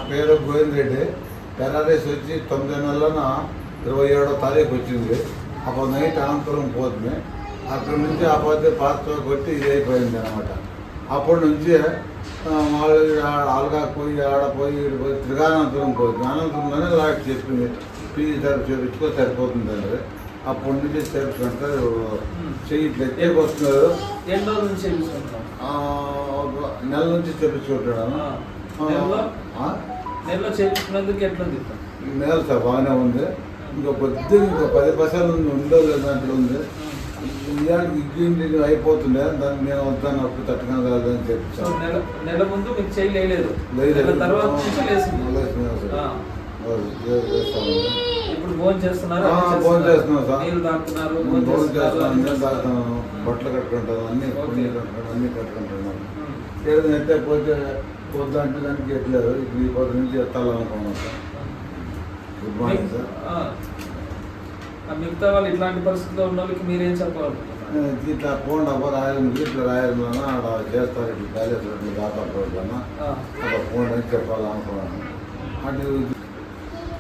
పేరు గోవింద్ రెడ్డి. టెర్రరిస్ట్ వచ్చి 9 నెలల 27వ తారీఖు వచ్చింది. అప్పుడు నైట్ అనంతరం పోతుంది. అక్కడి నుంచి ఆ పోతే పాత్ర కొట్టి ఇది అయిపోయింది అనమాట. అప్పటి నుంచి వాళ్ళు ఆలుగాకు పోయి ఆడపోయి పోయి త్రిగానంతరం పోతుంది. అనంతరంలోనే లాస్ట్ చెప్పింది పీజీ తరపు చేయించుకో సరిపోతుందండి. అప్పటి నుంచి చేర్చుకుంటారు. చెయ్యి దగ్గరికి వస్తున్నారు. నెల నుంచి చేయించుకుంటాను. నెలలో చేయించుకున్నందుకు ఎట్లా నెల సార్ బాగానే ఉంది. ఇంకో 10% ఉందో లేదంటే ఉంది. ఇంటి అయిపోతుండే దాన్ని నేను వద్దాను అప్పుడు తట్టుకోగలదని చెప్పి నెల ముందు మీకు చేయలేదు. ఇప్పుడు భోజనం చేస్తున్నారు. భోజనం చేస్తున్నాం సార్. నీళ్ళు తాగుతున్నారు. భోజనం చేస్తున్నాను. నేను తాగుతున్నాను. బట్టలు కట్టుకుంటాను. అన్నీ కట్టుకుంటున్నాను. ఏదైతే పోతే పొద్దు అంటే దానికి ఎట్లేదు. ఇప్పుడు ఈ పొద్దు నుంచి ఎత్తాలనుకున్నాను సార్. Good morning sir. మిగతా వాళ్ళు ఇట్లాంటి పరిస్థితుల్లో ఉన్న వాళ్ళకి మీరేం చెప్పాలనుకుంటున్నారు? ఇట్లా పోండి అబ్బా రాయడం ఇట్లా రాయడంలోనా అలా చేస్తారు. ఇట్లా కాలేజ్ దాదాపులోనా అలా పోండి అని చెప్పాలనుకున్నాను. అటు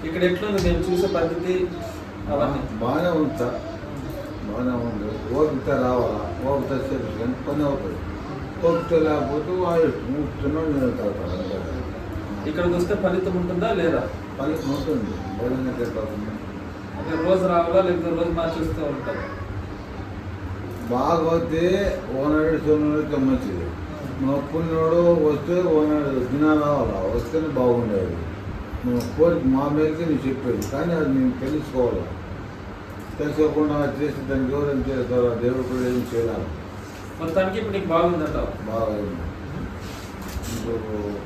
ఇక్కడ ఎట్లుంది మేము చూసే పద్ధతి? బాగానే ఉంది సార్. బాగానే ఉంది. ఓపిక రావాలా. ఓపిక చేపించుకొని పని అవుతుంది. ఓపిక లేకపోతే వాళ్ళు మూస్తున్నాడు నేను తాగుతాను. ఇక్కడికి వస్తే ఫలితం ఉంటుందా లేదా? ఫలితం ఉంటుంది. బోధన చెప్పవుతుంది. రోజు రావాలా లేకపోతే రోజు మార్చేస్తూ ఉంటారు? బాగా వస్తే ఓనాడు సోనాడు మంచిది. పుణ్యుడు వస్తే ఓనాడు దినా రావాలా. వస్తేనే బాగుండేది. నువ్వు కోరిక మా మేరకి నువ్వు చెప్పేది. కానీ అది నేను తెలుసుకోవాలి. తెలుసుకోకుండా చేసి దానికి ఎవరేం చేస్తారో దేవుడు కూడా ఏం చేయాలి. మొత్తానికి ఇప్పుడు నీకు బాగుందంటావు? బాగా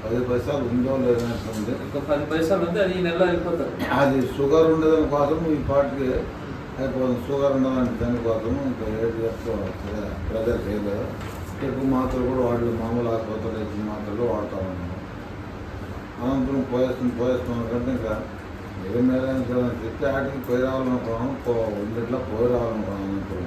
10 పైసలు ఉందో లేదంటుంది. ఇంకా 10 పైసలు ఉంది. అది ఈ నెలలో అయిపోతుంది. అది షుగర్ ఉండడం కోసం ఈ పాటికి అయిపోతుంది. షుగర్ ఉండడానికి దానికోసం ఇంకా ఏడు చెప్తాం ప్రెజర్ చేయలేదు. ఎక్కువ మాత్రలు కూడా వాళ్ళు మామూలు ఆసుపత్రులు ఎక్కువ మాత్రలు వాడుతూ ఉన్నాము. అనంతరం పోయేస్తున్నాం కంటే ఇంకా ఏ మీద చెప్పి ఆటికి పోయి రావాలనుకున్నాము. ఇంట్లో పోయి రావాలనుకున్నాము. అనంతరం